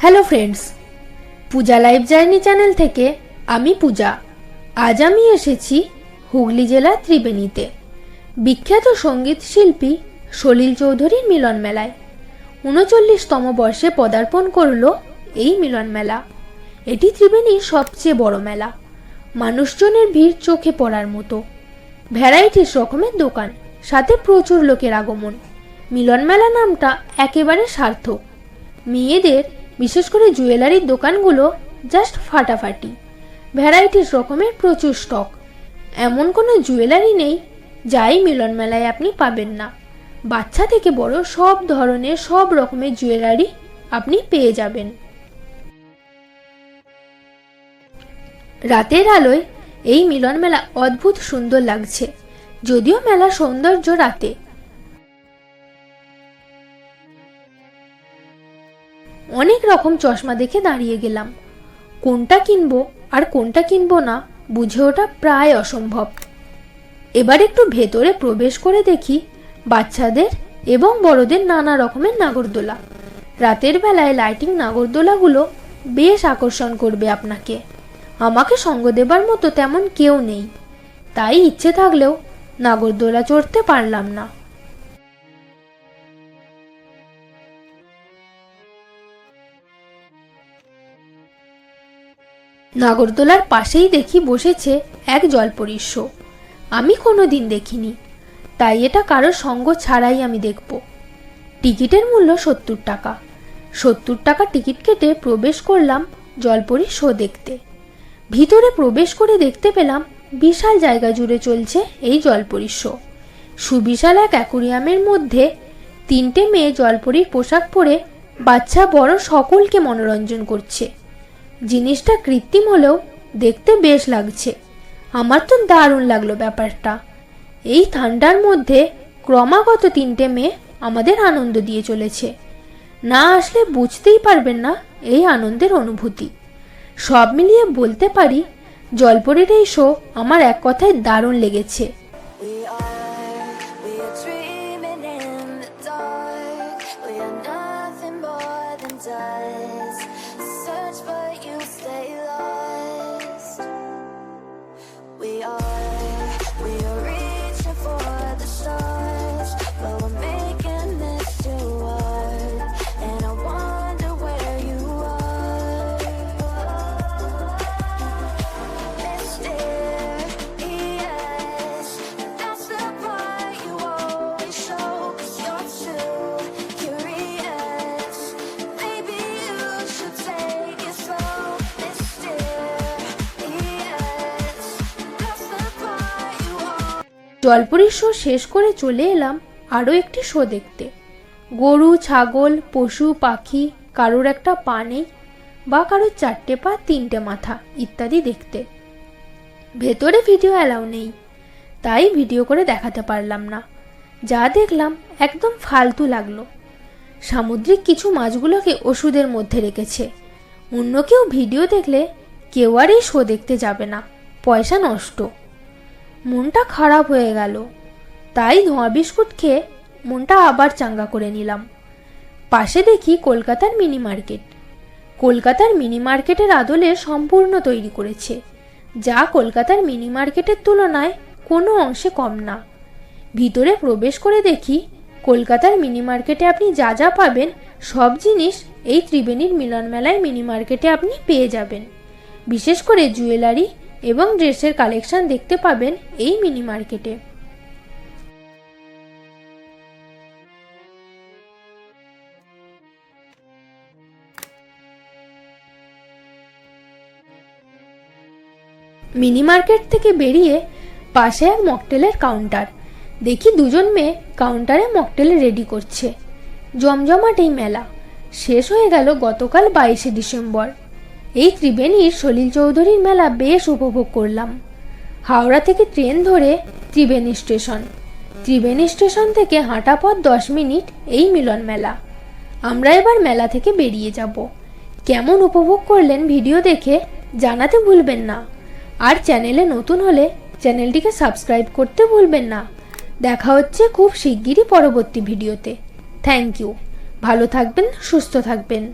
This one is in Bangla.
হ্যালো ফ্রেন্ডস, পূজা লাইফ জার্নি চ্যানেল থেকে আমি পূজা। আজ আমি এসেছি হুগলি জেলার ত্রিবেণীতে বিখ্যাত সঙ্গীত শিল্পী সলিল চৌধুরীর মিলন মেলায়। ৩৯তম বর্ষে পদার্পণ করলো এই মিলন মেলা। এটি ত্রিবেণীর সবচেয়ে বড় মেলা। মানুষজনের ভিড় চোখে পড়ার মতো। ভ্যারাইটিস রকমের দোকান, সাথে প্রচুর লোকের আগমন। মিলন মেলা নামটা একেবারে সার্থক। মেয়েদের বিশেষ করে জুয়েলারির দোকানগুলো জাস্ট ফাটাফাটি। ভ্যারাইটিস রকমের প্রচুর স্টক। এমন কোনো জুয়েলারি নেই যাই মিলন মেলায় আপনি পাবেন না। বাচ্চা থেকে বড় সব ধরনের সব রকমের জুয়েলারি আপনি পেয়ে যাবেন। রাতের আলোয় এই মিলন মেলা অদ্ভুত সুন্দর লাগছে, যদিও মেলার সৌন্দর্য রাতে। অনেক রকম চশমা দেখে দাঁড়িয়ে গেলাম। কোনটা কিনবো আর কোনটা কিনবো না বুঝে ওঠা প্রায় অসম্ভব। এবার একটু ভেতরে প্রবেশ করে দেখি বাচ্চাদের এবং বড়দের নানা রকমের নাগরদোলা। রাতের বেলায় লাইটিং নাগরদোলাগুলো বেশ আকর্ষণ করবে আপনাকে। আমাকে সঙ্গ দেবার মতো তেমন কেউ নেই, তাই ইচ্ছে থাকলেও নাগরদোলা চড়তে পারলাম না। নাগরদোলার পাশেই দেখি বসেছে এক জলপরীর শো। আমি কোনোদিন দেখিনি, তাই এটা কারোর সঙ্গ ছাড়াই আমি দেখব। টিকিটের মূল্য ৭০ টাকা। ৭০ টাকা টিকিট কেটে প্রবেশ করলাম জলপরীর শো দেখতে। ভিতরে প্রবেশ করে দেখতে পেলাম বিশাল জায়গা জুড়ে চলছে এই জলপরীর শো। সুবিশাল এক অ্যাকুরিয়ামের মধ্যে ৩টে মেয়ে জলপরীর পোশাক পরে বাচ্চা বড় সকলকে মনোরঞ্জন করছে। জিনিসটা কৃত্রিম হলেও দেখতে বেশ লাগছে। আমার তো দারুণ লাগলো ব্যাপারটা। এই ঠান্ডার মধ্যে ক্রমাগত ৩টে মেয়ে আমাদের আনন্দ দিয়ে চলেছে। না আসলে বুঝতেই পারবেন না এই আনন্দের অনুভূতি। সব মিলিয়ে বলতে পারি জলপরীর এই শো আমার এক কথায় দারুণ লেগেছে। জলপরীর শো শেষ করে চলে এলাম আরও একটি শো দেখতে। গরু, ছাগল, পশু পাখি, কারোর একটা পা নেই বা কারোর 4টে পা 3টে মাথা ইত্যাদি দেখতে। ভেতরে ভিডিও অ্যালাউ নেই, তাই ভিডিও করে দেখাতে পারলাম না। যা দেখলাম একদম ফালতু লাগলো। সামুদ্রিক কিছু মাছগুলোকে ওষুধের মধ্যে রেখেছে। অন্য কেউ ভিডিও দেখলে কেউ আর এই শো দেখতে যাবে না, পয়সা নষ্ট। মনটা খারাপ হয়ে গেল, তাই ধোঁয়া বিস্কুট খেয়ে মনটা আবার চাঙ্গা করে নিলাম। পাশে দেখি কলকাতার মিনি মার্কেট। কলকাতার মিনি মার্কেটের আদলে সম্পূর্ণ তৈরি করেছে, যা কলকাতার মিনি মার্কেটের তুলনায় কোনো অংশে কম না। ভিতরে প্রবেশ করে দেখি কলকাতার মিনি মার্কেটে আপনি যা যা পাবেন সব জিনিস এই ত্রিবেণীর মিলন মেলায় মিনি মার্কেটে আপনি পেয়ে যাবেন। বিশেষ করে জুয়েলারি এবং ড্রেসের কালেকশন দেখতে পাবেন এই মিনি মার্কেটে। মিনি মার্কেট থেকে বেরিয়ে পাশে এক মকটেলের কাউন্টার। দেখি দুজন মেয়ে কাউন্টারে মকটেল রেডি করছে। জমজমাট এই মেলা শেষ হয়ে গেল গতকাল 22শে ডিসেম্বর। এই ত্রিবেণীর সলিল চৌধুরীর মেলা বেশ উপভোগ করলাম। হাওড়া থেকে ট্রেন ধরে ত্রিবেণী স্টেশন, ত্রিবেণী স্টেশন থেকে হাঁটা পথ 10 মিনিট এই মিলন মেলা। আমরা এবার মেলা থেকে বেরিয়ে যাব। কেমন উপভোগ করলেন ভিডিও দেখে জানাতে ভুলবেন না। আর চ্যানেলে নতুন হলে চ্যানেলটিকে সাবস্ক্রাইব করতে ভুলবেন না। দেখা হচ্ছে খুব শিগগিরই পরবর্তী ভিডিওতে। Thank you. ভালো থাকবেন, সুস্থ থাকবেন।